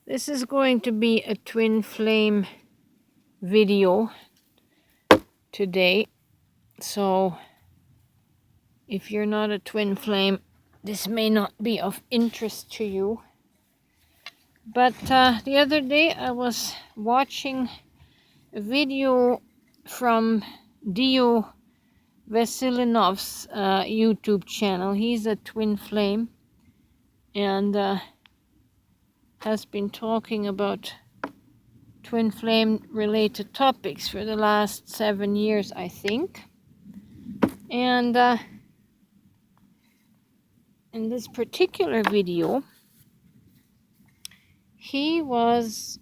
This is going to be a twin flame video today. So if you're not a twin flame, this may not be of interest to you. But the other day I was watching a video from Dio Veselinov's YouTube channel. He's a twin flame and has been talking about twin flame related topics for the last 7 years, I think. And in this particular video, he was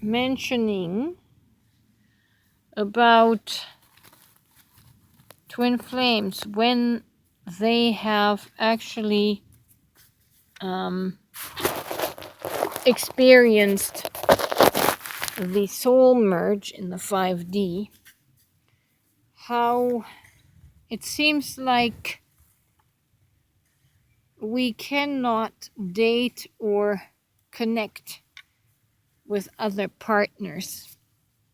mentioning about twin flames when they have actually experienced the soul merge in the 5D, how it seems like we cannot date or connect with other partners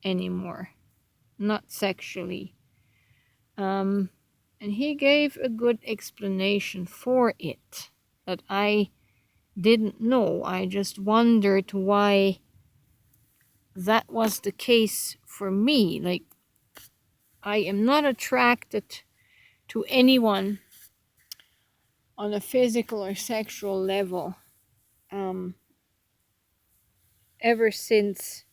anymore, not sexually. And he gave a good explanation for it that I didn't know. I just wondered why that was the case for me. Like, I am not attracted to anyone on a physical or sexual level ever since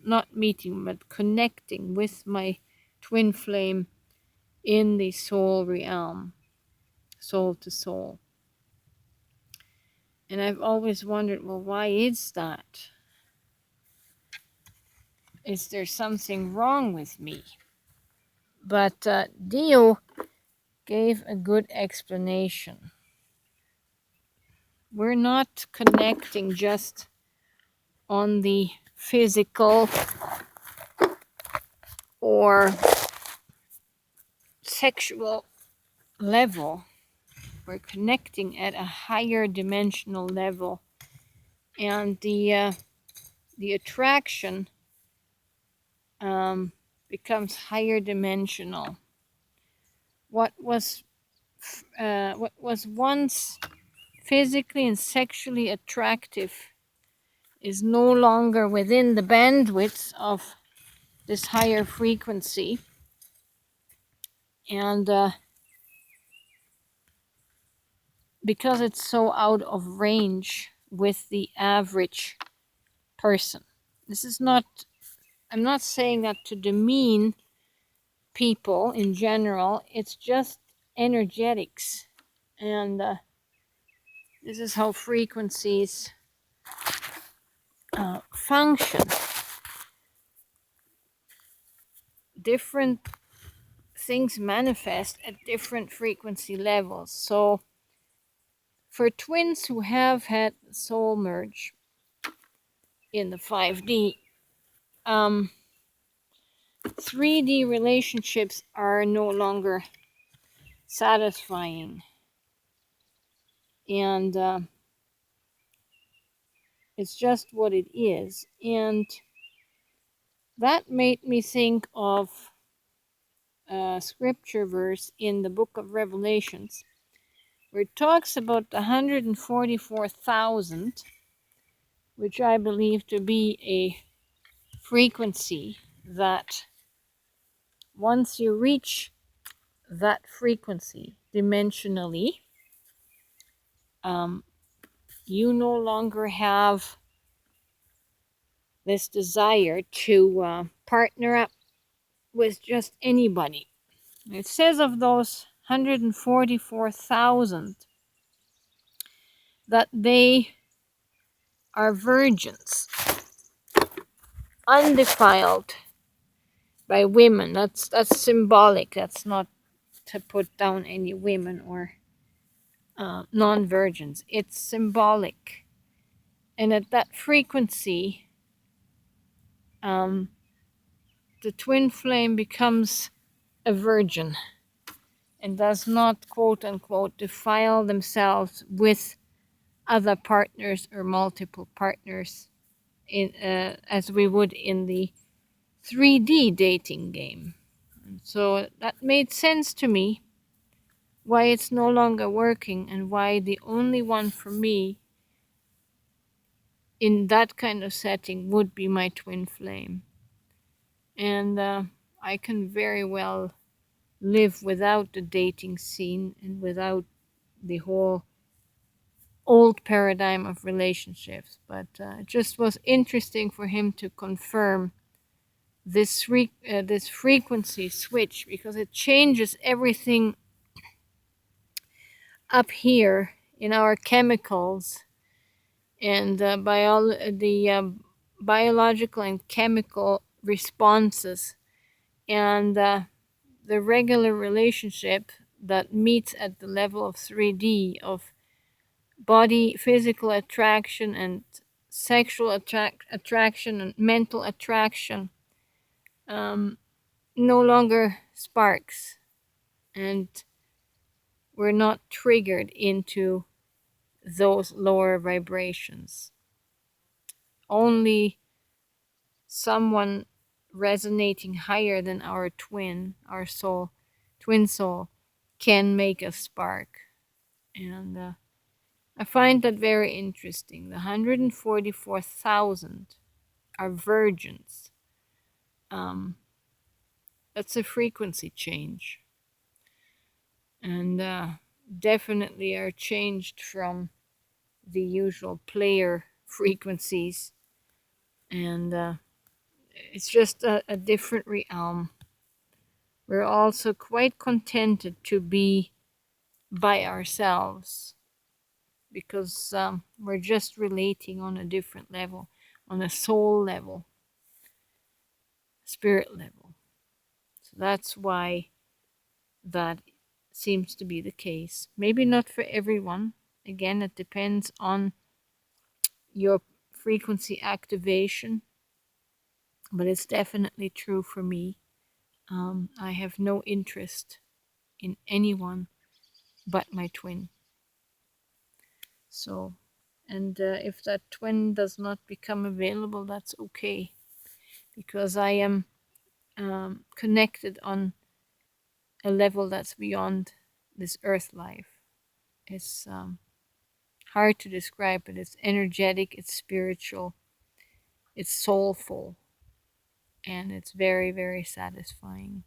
but connecting with my twin flame in the soul realm, soul to soul. And I've always wondered, well, why is that? Is there something wrong with me? But Dio gave a good explanation. We're not connecting just on the physical or sexual level. We're connecting at a higher dimensional level, and the attraction becomes higher dimensional. What was once physically and sexually attractive is no longer within the bandwidth of this higher frequency, and because it's so out of range with the average person. This is not, I'm not saying that to demean people in general, it's just energetics, and this is how frequencies function. Different things manifest at different frequency levels. So for twins who have had soul merge in the 5D, 3D relationships are no longer satisfying, and it's just what it is. And that made me think of a scripture verse in the book of Revelations, where it talks about the 144,000, which I believe to be a frequency that once you reach that frequency dimensionally, you no longer have this desire to partner up with just anybody. It says of those 144,000 that they are virgins, undefiled by women. That's symbolic. That's not to put down any women or non-virgins. It's symbolic. And at that frequency, the twin flame becomes a virgin and does not, quote unquote, defile themselves with other partners or multiple partners in as we would in the 3D dating game. And so that made sense to me why it's no longer working and why the only one for me in that kind of setting would be my twin flame. And I can very well live without the dating scene and without the whole old paradigm of relationships. But it just was interesting for him to confirm this this frequency switch, because it changes everything up here in our chemicals and the biological and chemical responses, and the regular relationship that meets at the level of 3D of body physical attraction and sexual attraction and mental attraction no longer sparks, and we're not triggered into those lower vibrations. Only someone resonating higher than our twin soul, can make us spark. And I find that very interesting. The 144,000 are virgins. That's a frequency change. And definitely are changed from the usual player frequencies. And it's just a different realm. We're also quite contented to be by ourselves, because we're just relating on a different level, on a soul level, spirit level. So that's why that seems to be the case. Maybe not for everyone. Again, it depends on your frequency activation, but it's definitely true for me. I have no interest in anyone but my twin. So, and if that twin does not become available, that's okay, because I am connected on a level that's beyond this earth life. It's hard to describe, but it's energetic, it's spiritual, it's soulful, and it's very, very satisfying.